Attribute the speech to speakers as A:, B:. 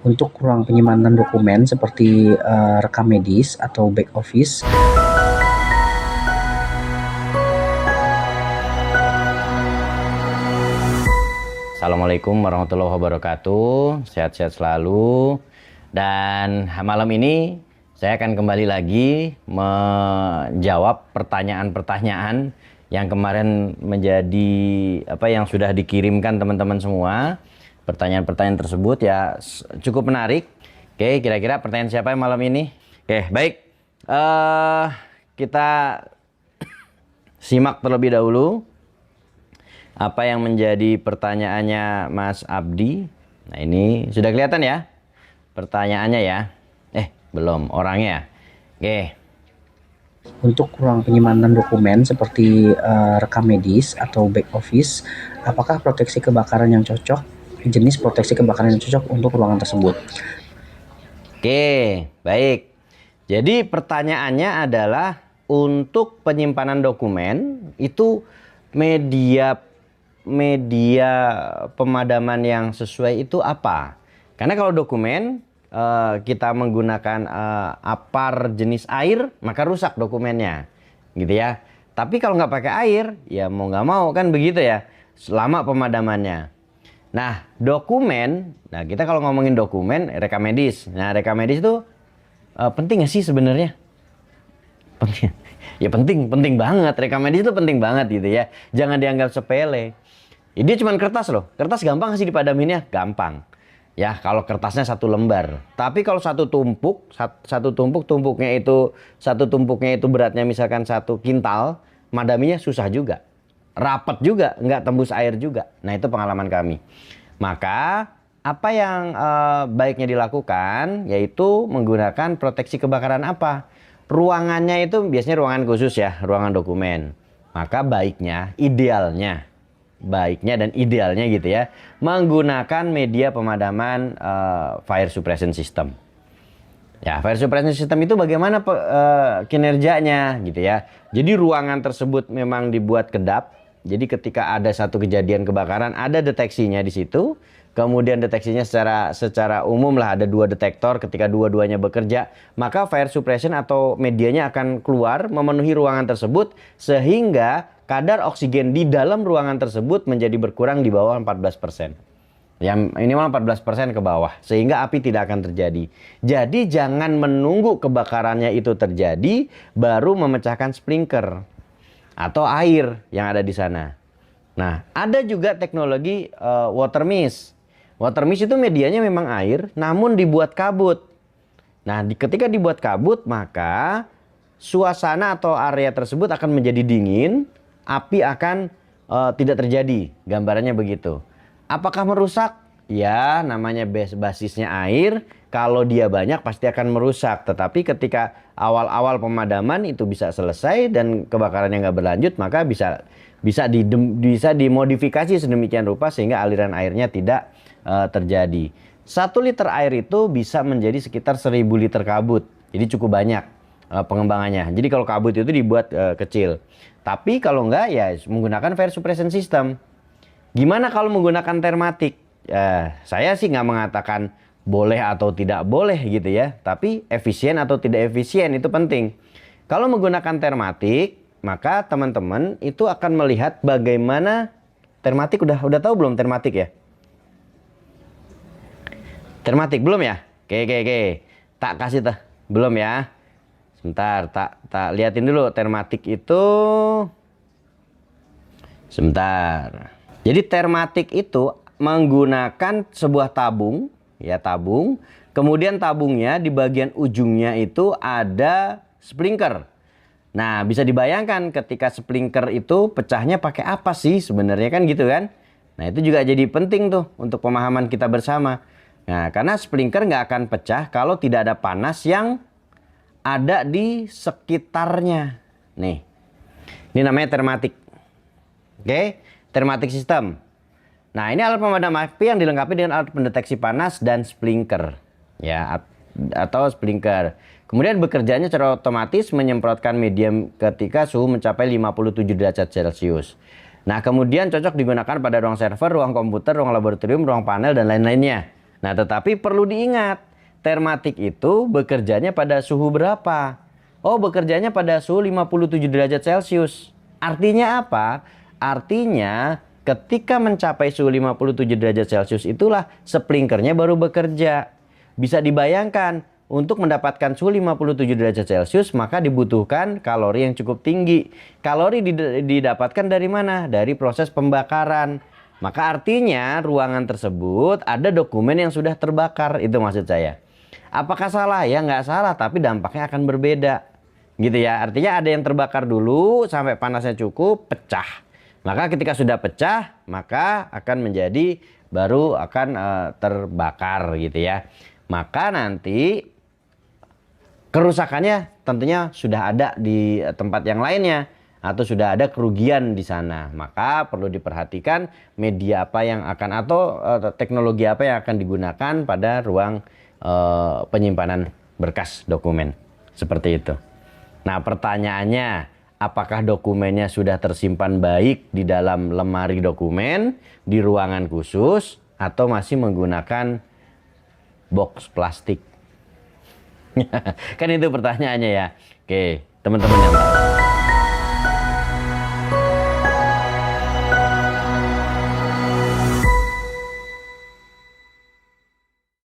A: Untuk ruang penyimpanan dokumen seperti rekam medis atau back office.
B: Assalamualaikum warahmatullahi wabarakatuh. Sehat-sehat selalu. Dan malam ini saya akan kembali lagi menjawab pertanyaan-pertanyaan yang kemarin menjadi yang sudah dikirimkan teman-teman semua. Pertanyaan-pertanyaan tersebut ya cukup menarik. Oke, kira-kira pertanyaan siapa yang malam ini? Oke, baik. Kita simak terlebih dahulu apa yang menjadi pertanyaannya Mas Abdi. Nah, ini sudah kelihatan ya pertanyaannya ya? Belum, orangnya. Oke.
A: Untuk ruang penyimpanan dokumen seperti rekam medis atau back office, apakah proteksi kebakaran yang cocok? Jenis proteksi kebakaran yang cocok untuk ruangan tersebut.
B: Oke, baik. Jadi pertanyaannya adalah untuk penyimpanan dokumen itu media pemadaman yang sesuai itu apa? Karena kalau dokumen kita menggunakan apar jenis air, maka rusak dokumennya, gitu ya. Tapi kalau nggak pakai air, ya mau nggak mau kan begitu ya, selama pemadamannya. Nah, dokumen, nah kita kalau ngomongin dokumen, rekam medis. Nah, rekam medis itu penting nggak sih sebenarnya? Penting. Ya penting banget. Rekam medis itu penting banget gitu ya. Jangan dianggap sepele. Dia cuma kertas loh. Kertas gampang sih dipadaminnya? Gampang. Ya, kalau kertasnya satu lembar. Tapi kalau satu tumpuknya itu beratnya misalkan 1 kintal, madaminya susah juga. Rapet juga, nggak tembus air juga. Nah, itu pengalaman kami. Maka apa yang baiknya dilakukan yaitu menggunakan proteksi kebakaran apa? Ruangannya itu biasanya ruangan khusus ya, ruangan dokumen. Maka baiknya dan idealnya gitu ya, menggunakan media pemadaman fire suppression system. Ya, fire suppression system itu bagaimana kinerjanya gitu ya. Jadi ruangan tersebut memang dibuat kedap. Jadi ketika ada satu kejadian kebakaran, ada deteksinya di situ. Kemudian deteksinya secara umum lah, ada 2 detektor. Ketika dua-duanya bekerja, maka fire suppression atau medianya akan keluar memenuhi ruangan tersebut sehingga kadar oksigen di dalam ruangan tersebut menjadi berkurang di bawah 14%. Yang minimal 14% ke bawah sehingga api tidak akan terjadi. Jadi jangan menunggu kebakarannya itu terjadi baru memecahkan sprinkler atau air yang ada di sana. Nah, ada juga teknologi water mist. Water mist itu medianya memang air, namun dibuat kabut. Nah, ketika dibuat kabut, maka suasana atau area tersebut akan menjadi dingin, api akan tidak terjadi. Gambarannya begitu. Apakah merusak? Ya, namanya basisnya air. Kalau dia banyak pasti akan merusak. Tetapi ketika awal-awal pemadaman itu bisa selesai dan kebakarannya nggak berlanjut, maka bisa dimodifikasi sedemikian rupa sehingga aliran airnya tidak terjadi. 1 liter air itu bisa menjadi sekitar 1000 liter kabut. Jadi cukup banyak pengembangannya. Jadi kalau kabut itu dibuat kecil. Tapi kalau enggak ya menggunakan fire suppression system. Gimana kalau menggunakan termatik? Saya sih nggak mengatakan boleh atau tidak boleh gitu ya. Tapi efisien atau tidak efisien itu penting. Kalau menggunakan termatik, maka teman-teman itu akan melihat bagaimana termatik. Udah tahu belum termatik ya? Termatik belum ya? Oke. Tak kasih tuh. Belum ya? Sebentar, tak liatin dulu termatik itu. Sebentar. Jadi termatik itu menggunakan sebuah tabung, ya tabung. Kemudian tabungnya di bagian ujungnya itu ada sprinkler. Nah, bisa dibayangkan ketika sprinkler itu pecahnya pakai apa sih sebenarnya kan gitu kan? Nah, itu juga jadi penting tuh untuk pemahaman kita bersama. Nah, karena sprinkler nggak akan pecah kalau tidak ada panas yang ada di sekitarnya. Nih, ini namanya termatik. Oke, termatik system. Nah, ini alat pemadam api yang dilengkapi dengan alat pendeteksi panas dan sprinkler. Ya, atau sprinkler. Kemudian bekerjanya secara otomatis menyemprotkan medium ketika suhu mencapai 57 derajat Celcius. Nah, kemudian cocok digunakan pada ruang server, ruang komputer, ruang laboratorium, ruang panel, dan lain-lainnya. Nah, tetapi perlu diingat, termatik itu bekerjanya pada suhu berapa? Oh, bekerjanya pada suhu 57 derajat Celcius. Artinya apa? Artinya ketika mencapai suhu 57 derajat Celcius itulah sprinkernya baru bekerja. Bisa dibayangkan, untuk mendapatkan suhu 57 derajat Celcius maka dibutuhkan kalori yang cukup tinggi. Kalori didapatkan dari mana? Dari proses pembakaran. Maka artinya ruangan tersebut ada dokumen yang sudah terbakar, itu maksud saya. Apakah salah? Ya nggak salah, tapi dampaknya akan berbeda. Gitu ya, artinya ada yang terbakar dulu sampai panasnya cukup, pecah. Maka ketika sudah pecah, maka akan menjadi baru akan terbakar gitu ya. Maka nanti kerusakannya tentunya sudah ada di tempat yang lainnya atau sudah ada kerugian di sana. Maka perlu diperhatikan media apa yang akan atau teknologi apa yang akan digunakan pada ruang penyimpanan berkas dokumen. Seperti itu. Nah, pertanyaannya, apakah dokumennya sudah tersimpan baik di dalam lemari dokumen, di ruangan khusus, atau masih menggunakan box plastik? Kan itu pertanyaannya ya. Oke, teman-teman yang